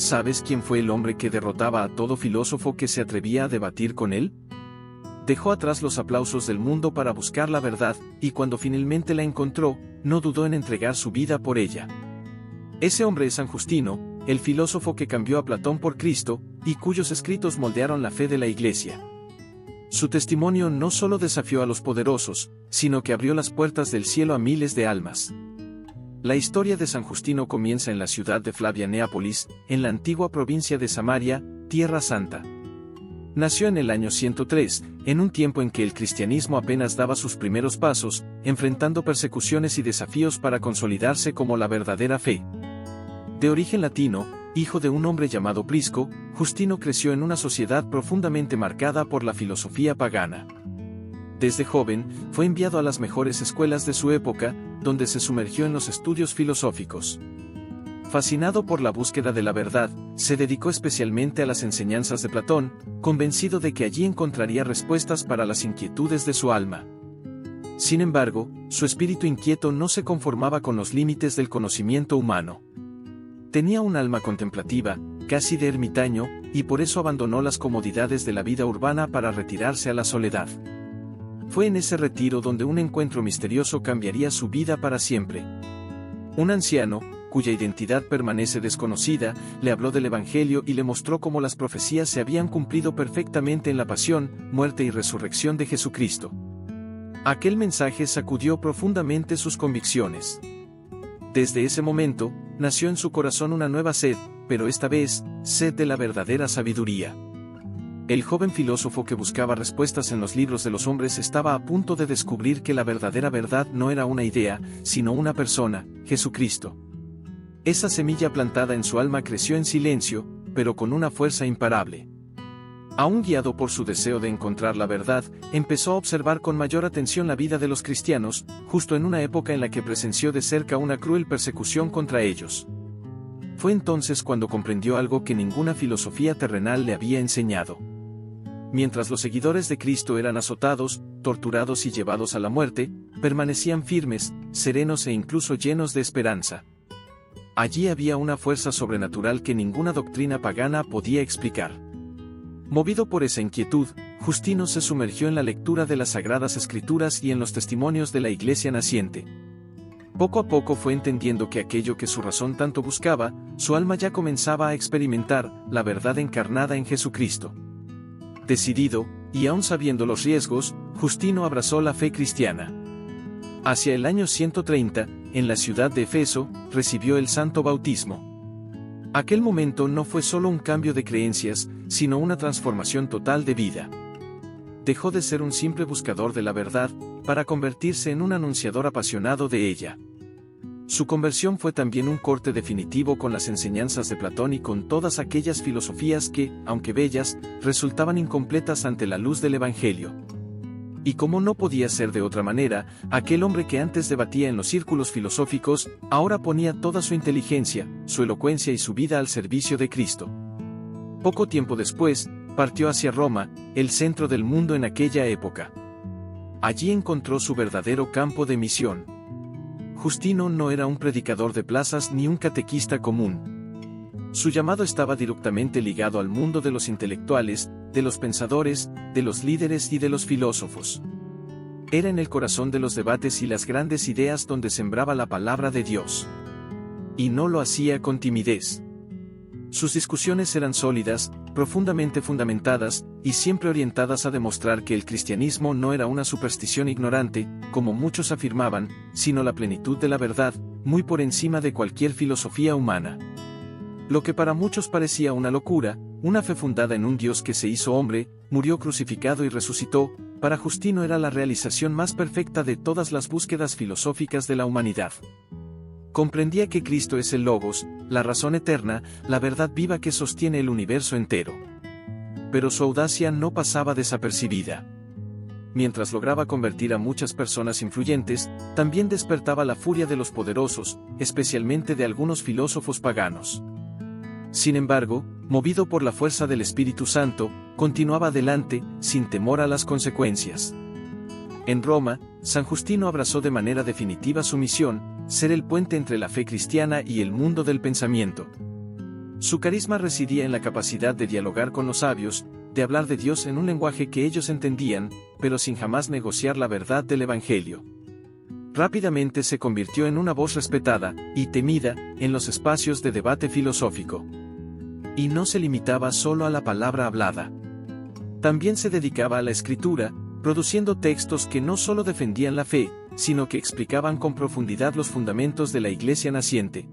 ¿sabes quién fue el hombre que derrotaba a todo filósofo que se atrevía a debatir con él? Dejó atrás los aplausos del mundo para buscar la verdad, y cuando finalmente la encontró, no dudó en entregar su vida por ella. Ese hombre es San Justino, el filósofo que cambió a Platón por Cristo, y cuyos escritos moldearon la fe de la Iglesia. Su testimonio no solo desafió a los poderosos, sino que abrió las puertas del cielo a miles de almas. La historia de San Justino comienza en la ciudad de Flavia Neápolis, en la antigua provincia de Samaria, Tierra Santa. Nació en el año 103, en un tiempo en que el cristianismo apenas daba sus primeros pasos, enfrentando persecuciones y desafíos para consolidarse como la verdadera fe. De origen latino, hijo de un hombre llamado Prisco, Justino creció en una sociedad profundamente marcada por la filosofía pagana. Desde joven, fue enviado a las mejores escuelas de su época, donde se sumergió en los estudios filosóficos. Fascinado por la búsqueda de la verdad, se dedicó especialmente a las enseñanzas de Platón, convencido de que allí encontraría respuestas para las inquietudes de su alma. Sin embargo, su espíritu inquieto no se conformaba con los límites del conocimiento humano. Tenía un alma contemplativa, casi de ermitaño, y por eso abandonó las comodidades de la vida urbana para retirarse a la soledad. Fue en ese retiro donde un encuentro misterioso cambiaría su vida para siempre. Un anciano, cuya identidad permanece desconocida, le habló del Evangelio y le mostró cómo las profecías se habían cumplido perfectamente en la pasión, muerte y resurrección de Jesucristo. Aquel mensaje sacudió profundamente sus convicciones. Desde ese momento, nació en su corazón una nueva sed, pero esta vez, sed de la verdadera sabiduría. El joven filósofo que buscaba respuestas en los libros de los hombres estaba a punto de descubrir que la verdadera verdad no era una idea, sino una persona, Jesucristo. Esa semilla plantada en su alma creció en silencio, pero con una fuerza imparable. Aún guiado por su deseo de encontrar la verdad, empezó a observar con mayor atención la vida de los cristianos, justo en una época en la que presenció de cerca una cruel persecución contra ellos. Fue entonces cuando comprendió algo que ninguna filosofía terrenal le había enseñado. Mientras los seguidores de Cristo eran azotados, torturados y llevados a la muerte, permanecían firmes, serenos e incluso llenos de esperanza. Allí había una fuerza sobrenatural que ninguna doctrina pagana podía explicar. Movido por esa inquietud, Justino se sumergió en la lectura de las Sagradas Escrituras y en los testimonios de la Iglesia naciente. Poco a poco fue entendiendo que aquello que su razón tanto buscaba, su alma ya comenzaba a experimentar, la verdad encarnada en Jesucristo. Decidido, y aún sabiendo los riesgos, Justino abrazó la fe cristiana. Hacia el año 130, en la ciudad de Efeso, recibió el santo bautismo. Aquel momento no fue solo un cambio de creencias, sino una transformación total de vida. Dejó de ser un simple buscador de la verdad, para convertirse en un anunciador apasionado de ella. Su conversión fue también un corte definitivo con las enseñanzas de Platón y con todas aquellas filosofías que, aunque bellas, resultaban incompletas ante la luz del Evangelio. Y como no podía ser de otra manera, aquel hombre que antes debatía en los círculos filosóficos, ahora ponía toda su inteligencia, su elocuencia y su vida al servicio de Cristo. Poco tiempo después, partió hacia Roma, el centro del mundo en aquella época. Allí encontró su verdadero campo de misión. Justino no era un predicador de plazas ni un catequista común. Su llamado estaba directamente ligado al mundo de los intelectuales, de los pensadores, de los líderes y de los filósofos. Era en el corazón de los debates y las grandes ideas donde sembraba la palabra de Dios. Y no lo hacía con timidez. Sus discusiones eran sólidas, profundamente fundamentadas, y siempre orientadas a demostrar que el cristianismo no era una superstición ignorante, como muchos afirmaban, sino la plenitud de la verdad, muy por encima de cualquier filosofía humana. Lo que para muchos parecía una locura, una fe fundada en un Dios que se hizo hombre, murió crucificado y resucitó, para Justino era la realización más perfecta de todas las búsquedas filosóficas de la humanidad. Comprendía que Cristo es el Logos, la razón eterna, la verdad viva que sostiene el universo entero. Pero su audacia no pasaba desapercibida. Mientras lograba convertir a muchas personas influyentes, también despertaba la furia de los poderosos, especialmente de algunos filósofos paganos. Sin embargo, movido por la fuerza del Espíritu Santo, continuaba adelante, sin temor a las consecuencias. En Roma, San Justino abrazó de manera definitiva su misión, ser el puente entre la fe cristiana y el mundo del pensamiento. Su carisma residía en la capacidad de dialogar con los sabios, de hablar de Dios en un lenguaje que ellos entendían, pero sin jamás negociar la verdad del Evangelio. Rápidamente se convirtió en una voz respetada y temida en los espacios de debate filosófico. Y no se limitaba solo a la palabra hablada. También se dedicaba a la escritura, produciendo textos que no solo defendían la fe, sino que explicaban con profundidad los fundamentos de la Iglesia naciente.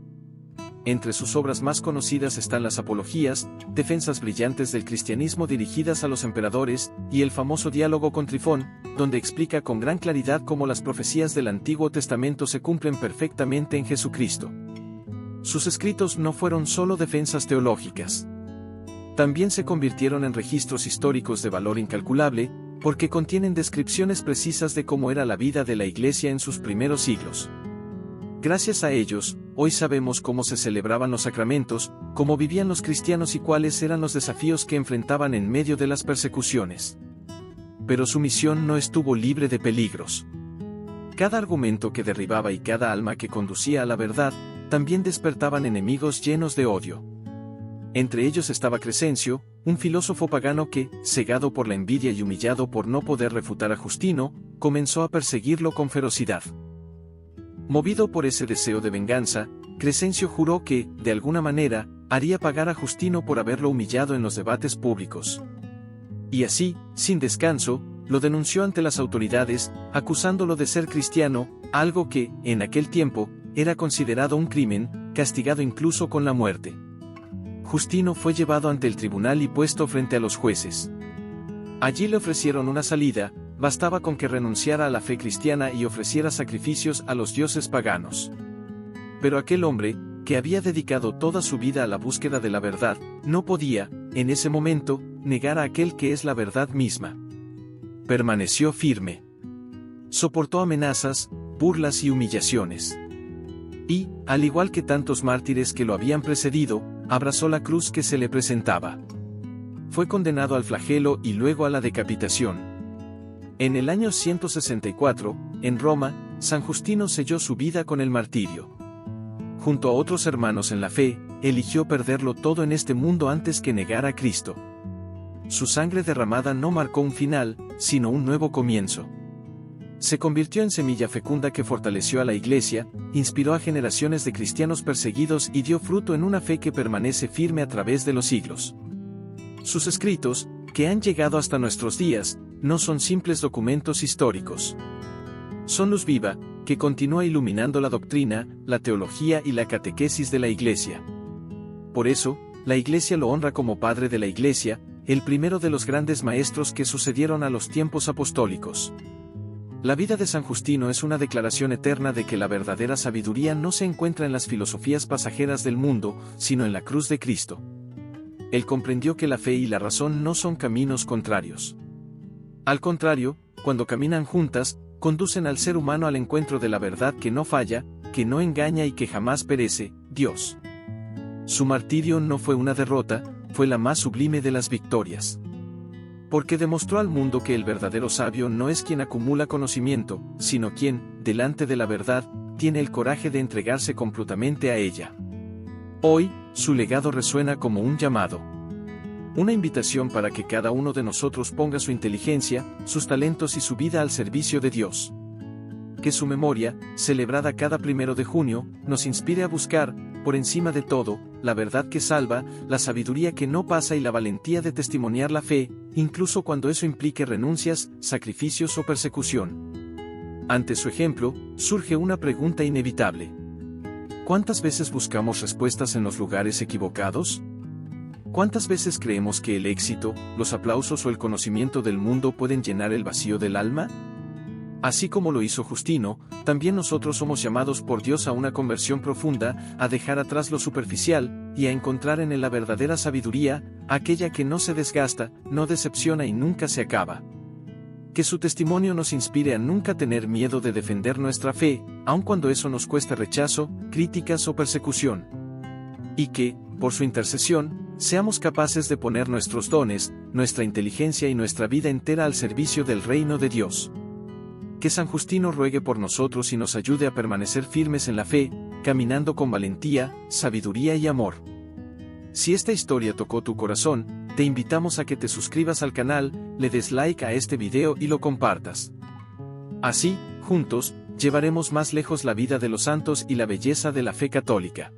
Entre sus obras más conocidas están las Apologías, defensas brillantes del cristianismo dirigidas a los emperadores, y el famoso diálogo con Trifón, donde explica con gran claridad cómo las profecías del Antiguo Testamento se cumplen perfectamente en Jesucristo. Sus escritos no fueron solo defensas teológicas. También se convirtieron en registros históricos de valor incalculable, porque contienen descripciones precisas de cómo era la vida de la Iglesia en sus primeros siglos. Gracias a ellos, hoy sabemos cómo se celebraban los sacramentos, cómo vivían los cristianos y cuáles eran los desafíos que enfrentaban en medio de las persecuciones. Pero su misión no estuvo libre de peligros. Cada argumento que derribaba y cada alma que conducía a la verdad, también despertaban enemigos llenos de odio. Entre ellos estaba Crescencio, un filósofo pagano que, cegado por la envidia y humillado por no poder refutar a Justino, comenzó a perseguirlo con ferocidad. Movido por ese deseo de venganza, Crescencio juró que, de alguna manera, haría pagar a Justino por haberlo humillado en los debates públicos. Y así, sin descanso, lo denunció ante las autoridades, acusándolo de ser cristiano, algo que, en aquel tiempo, era considerado un crimen, castigado incluso con la muerte. Justino fue llevado ante el tribunal y puesto frente a los jueces. Allí le ofrecieron una salida, bastaba con que renunciara a la fe cristiana y ofreciera sacrificios a los dioses paganos. Pero aquel hombre, que había dedicado toda su vida a la búsqueda de la verdad, no podía, en ese momento, negar a aquel que es la verdad misma. Permaneció firme. Soportó amenazas, burlas y humillaciones. Y, al igual que tantos mártires que lo habían precedido, abrazó la cruz que se le presentaba. Fue condenado al flagelo y luego a la decapitación. En el año 164, en Roma, San Justino selló su vida con el martirio. Junto a otros hermanos en la fe, eligió perderlo todo en este mundo antes que negar a Cristo. Su sangre derramada no marcó un final, sino un nuevo comienzo. Se convirtió en semilla fecunda que fortaleció a la Iglesia, inspiró a generaciones de cristianos perseguidos y dio fruto en una fe que permanece firme a través de los siglos. Sus escritos, que han llegado hasta nuestros días, no son simples documentos históricos. Son luz viva, que continúa iluminando la doctrina, la teología y la catequesis de la Iglesia. Por eso, la Iglesia lo honra como Padre de la Iglesia, el primero de los grandes maestros que sucedieron a los tiempos apostólicos. La vida de San Justino es una declaración eterna de que la verdadera sabiduría no se encuentra en las filosofías pasajeras del mundo, sino en la cruz de Cristo. Él comprendió que la fe y la razón no son caminos contrarios. Al contrario, cuando caminan juntas, conducen al ser humano al encuentro de la verdad que no falla, que no engaña y que jamás perece, Dios. Su martirio no fue una derrota, fue la más sublime de las victorias. Porque demostró al mundo que el verdadero sabio no es quien acumula conocimiento, sino quien, delante de la verdad, tiene el coraje de entregarse completamente a ella. Hoy, su legado resuena como un llamado. Una invitación para que cada uno de nosotros ponga su inteligencia, sus talentos y su vida al servicio de Dios. Que su memoria, celebrada cada 1 de junio, nos inspire a buscar, por encima de todo, la verdad que salva, la sabiduría que no pasa y la valentía de testimoniar la fe, incluso cuando eso implique renuncias, sacrificios o persecución. Ante su ejemplo, surge una pregunta inevitable. ¿Cuántas veces buscamos respuestas en los lugares equivocados? ¿Cuántas veces creemos que el éxito, los aplausos o el conocimiento del mundo pueden llenar el vacío del alma? Así como lo hizo Justino, también nosotros somos llamados por Dios a una conversión profunda, a dejar atrás lo superficial, y a encontrar en él la verdadera sabiduría, aquella que no se desgasta, no decepciona y nunca se acaba. Que su testimonio nos inspire a nunca tener miedo de defender nuestra fe, aun cuando eso nos cueste rechazo, críticas o persecución. Y que, por su intercesión, seamos capaces de poner nuestros dones, nuestra inteligencia y nuestra vida entera al servicio del reino de Dios. Que San Justino ruegue por nosotros y nos ayude a permanecer firmes en la fe, caminando con valentía, sabiduría y amor. Si esta historia tocó tu corazón, te invitamos a que te suscribas al canal, le des like a este video y lo compartas. Así, juntos, llevaremos más lejos la vida de los santos y la belleza de la fe católica.